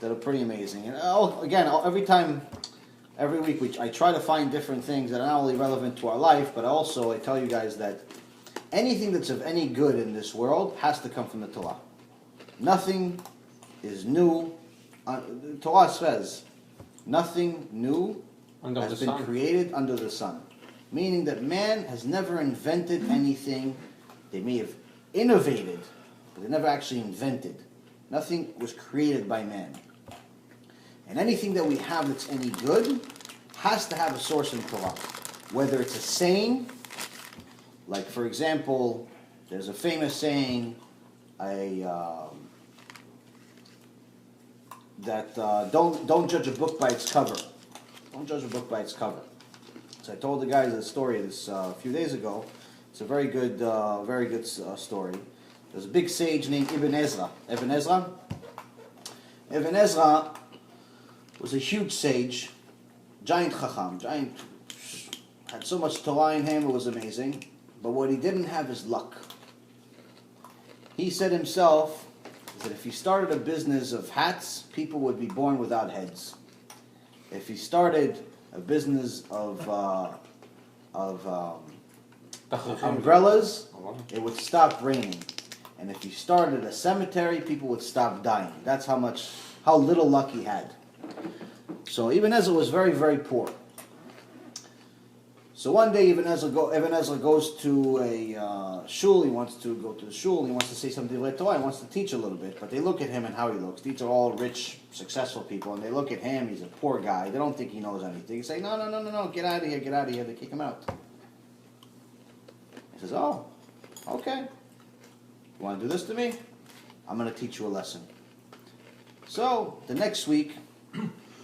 that are pretty amazing. And every week I try to find different things that are not only relevant to our life, but also I tell you guys that anything that's of any good in this world has to come from the Torah. Nothing is new. The Torah says nothing new has been created under the sun. Meaning that man has never invented anything. They may have innovated, but they never actually invented. Nothing was created by man. And anything that we have that's any good has to have a source in Torah. Whether it's a saying, like for example, there's a famous saying, don't judge a book by its cover. Don't judge a book by its cover. So I told the guys a story a few days ago. It's a very good story. There's a big sage named Ibn Ezra. Ibn Ezra was a huge sage, giant chacham, had so much Torah in him, it was amazing. But what he didn't have is luck. He said himself that if he started a business of hats, people would be born without heads. If he started a business of umbrellas, it would stop raining. And if he started a cemetery, people would stop dying. That's how little luck he had. So Ibn Ezra was very, very poor. So one day Ibn Ezra goes to a shul. He wants to go to the shul. He wants to say something about Torah. He wants to teach a little bit. But they look at him and how he looks. These are all rich, successful people. And they look at him. He's a poor guy. They don't think he knows anything. They say, no, get out of here, get out of here. They kick him out. He says, oh, okay. You want to do this to me? I'm going to teach you a lesson. So the next week,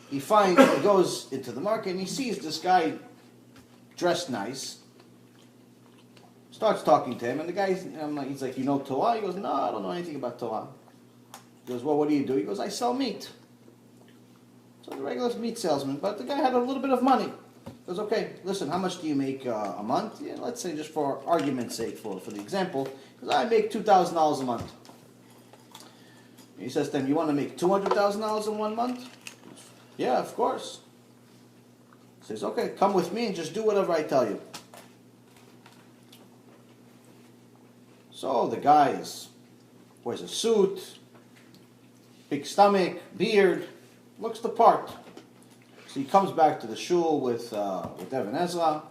he goes into the market and he sees this guy dressed nice, starts talking to him, and the guy, he's like, you know Torah? He goes, no, I don't know anything about Torah. He goes, well, what do you do? He goes, I sell meat. So the regular meat salesman, but the guy had a little bit of money. He goes, okay, listen, how much do you make a month? Yeah, let's say just for argument's sake, for the example, because I make $2,000 a month. He says to him, you want to make $200,000 in 1 month? Yeah, of course. He says, okay, come with me and just do whatever I tell you. So the guy wears a suit, big stomach, beard, looks the part. So he comes back to the shul with Ibn Ezra.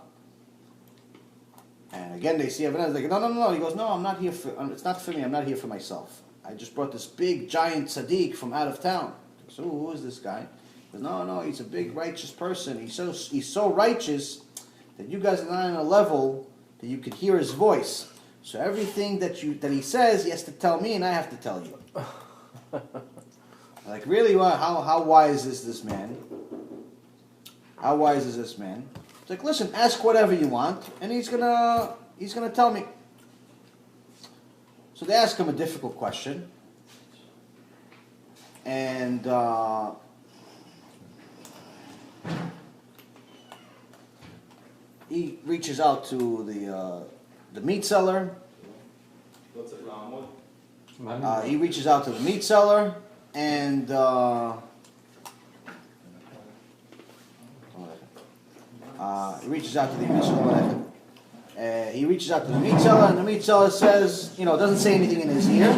And again they see Ibn Ezra, they go, no. He goes, no, I'm not here it's not for me, I'm not here for myself. I just brought this big, giant tzaddik from out of town. So who is this guy? He goes, no, he's a big, righteous person. He's so righteous that you guys are not on a level that you could hear his voice. So everything that he says, he has to tell me, and I have to tell you. Like, really, how wise is this man? How wise is this man? It's like, listen, ask whatever you want, and he's gonna tell me. So they ask him a difficult question, and he reaches out to the meat seller. He reaches out to the meat seller, and he reaches out to the meat seller, and the meat seller says, doesn't say anything in his ear.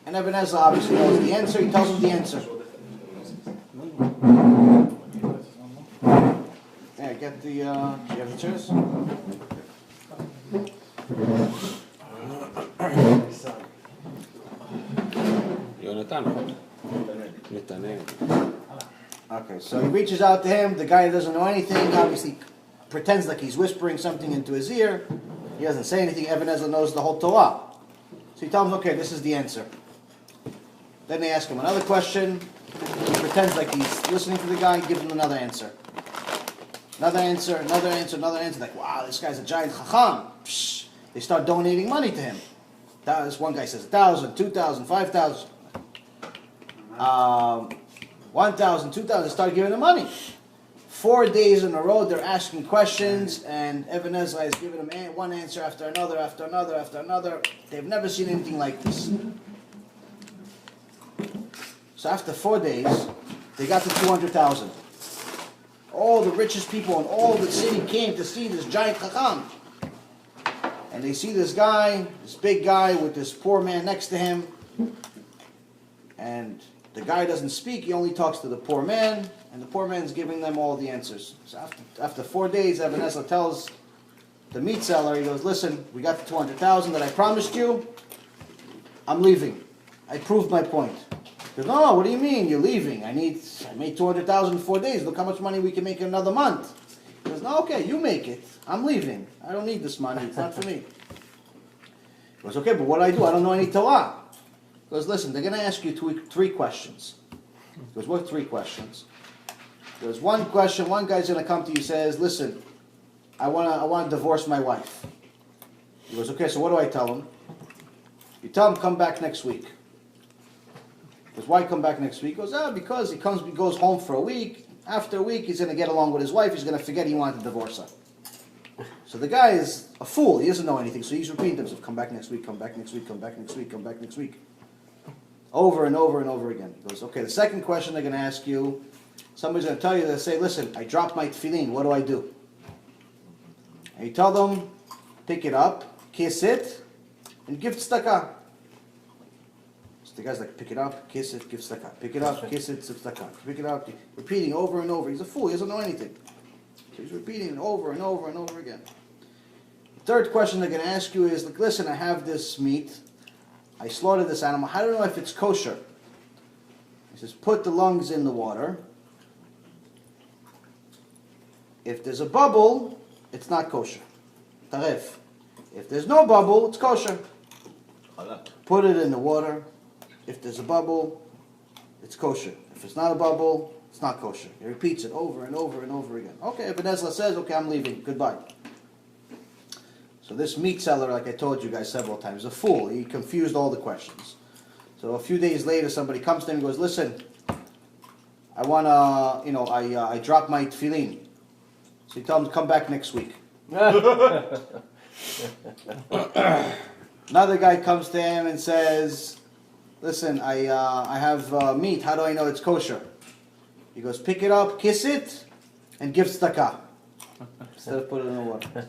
And Ibn Ezra obviously knows the answer. He tells him the answer. Yeah, get the. Do you have the chairs? Okay, so he reaches out to him. The guy doesn't know anything. Obviously, pretends like he's whispering something into his ear. He doesn't say anything. Ibn Ezra knows the whole Torah. So he tells him, okay, this is the answer. Then they ask him another question. He pretends like he's listening to the guy and gives him another answer. Another answer. Like, wow, this guy's a giant chacham. Psh. They start donating money to him. This one guy says 1,000, 2,000, 5,000. 1,000, 2,000. They start giving him money. 4 days in a row, they're asking questions, and Even Ezra is giving them one answer after another, after another, after another. They've never seen anything like this. So after 4 days, they got to 200,000. All the richest people in all the city came to see this giant chacham. And they see this guy, this big guy with this poor man next to him. And the guy doesn't speak, he only talks to the poor man, and the poor man's giving them all the answers. So after 4 days, Even Ezra tells the meat seller, he goes, listen, we got the 200,000 that I promised you, I'm leaving. I proved my point. He goes, no, what do you mean you're leaving? I made 200,000 in 4 days, look how much money we can make in another month. He goes, no, okay, you make it. I'm leaving. I don't need this money, it's not for me. He goes, okay, but what do? I don't know any Torah. He goes, listen, they're going to ask you three questions. He goes, what 3 questions? He goes, one question, one guy's going to come to you and says, listen, I want to divorce my wife. He goes, okay, so what do I tell him? You tell him, come back next week. He goes, why come back next week? He goes, because he goes home for a week. After a week, he's going to get along with his wife. He's going to forget he wanted to divorce her. So the guy is a fool. He doesn't know anything. So he's repeating to himself, come back next week, come back next week, come back next week, come back next week. Over and over and over again. He goes, okay, the second question they're going to ask you, somebody's going to tell you, they'll say, listen, I dropped my tefillin, what do I do? And you tell them, pick it up, kiss it, and give tzedakah. So the guy's like, pick it up, kiss it, give tzedakah. Pick it up, kiss it, give tzedakah. Pick it up, repeating over and over. He's a fool, he doesn't know anything. So he's repeating it over and over and over again. The third question they're going to ask you is, like, listen, I have this meat. I slaughtered this animal. How do I know if it's kosher? He says, put the lungs in the water. If there's a bubble, it's not kosher. Taref. If there's no bubble, it's kosher. Put it in the water. If there's a bubble, it's kosher. If it's not a bubble, it's not kosher. He repeats it over and over and over again. Okay, Even Ezra says, okay, I'm leaving. Goodbye. So this meat seller, like I told you guys several times, is a fool. He confused all the questions. So a few days later, somebody comes to him and goes, listen, I want to, I dropped my tefillin. So you tell him to come back next week. Another guy comes to him and says, listen, I have meat. How do I know it's kosher? He goes, pick it up, kiss it, and give tzedakah. Instead of put it in the water.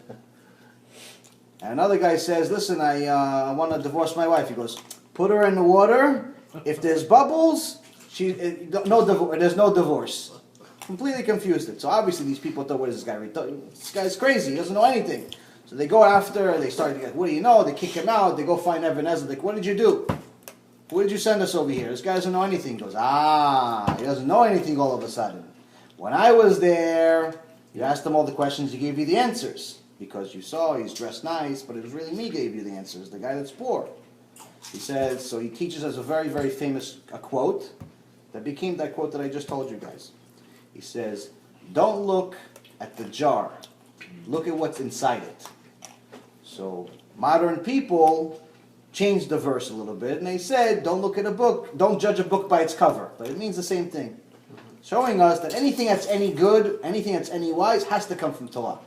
And another guy says, listen, I want to divorce my wife. He goes, put her in the water. If there's bubbles, there's no divorce. Completely confused it. So obviously these people thought, what is this guy? This guy's crazy. He doesn't know anything. So they go after, they start to get, what do you know? They kick him out. They go find Even Ezra. Like, what did you do? Who did you send us over here? This guy doesn't know anything. He goes, he doesn't know anything all of a sudden. When I was there, you asked him all the questions, he gave you the answers. Because you saw he's dressed nice, but it was really me gave you the answers, the guy that's poor. He says, so he teaches us a very, very famous quote that became that quote that I just told you guys. He says, don't look at the jar, look at what's inside it. So modern people changed the verse a little bit, and they said, don't look at a book, don't judge a book by its cover. But it means the same thing. Showing us that anything that's any good, anything that's any wise, has to come from Torah.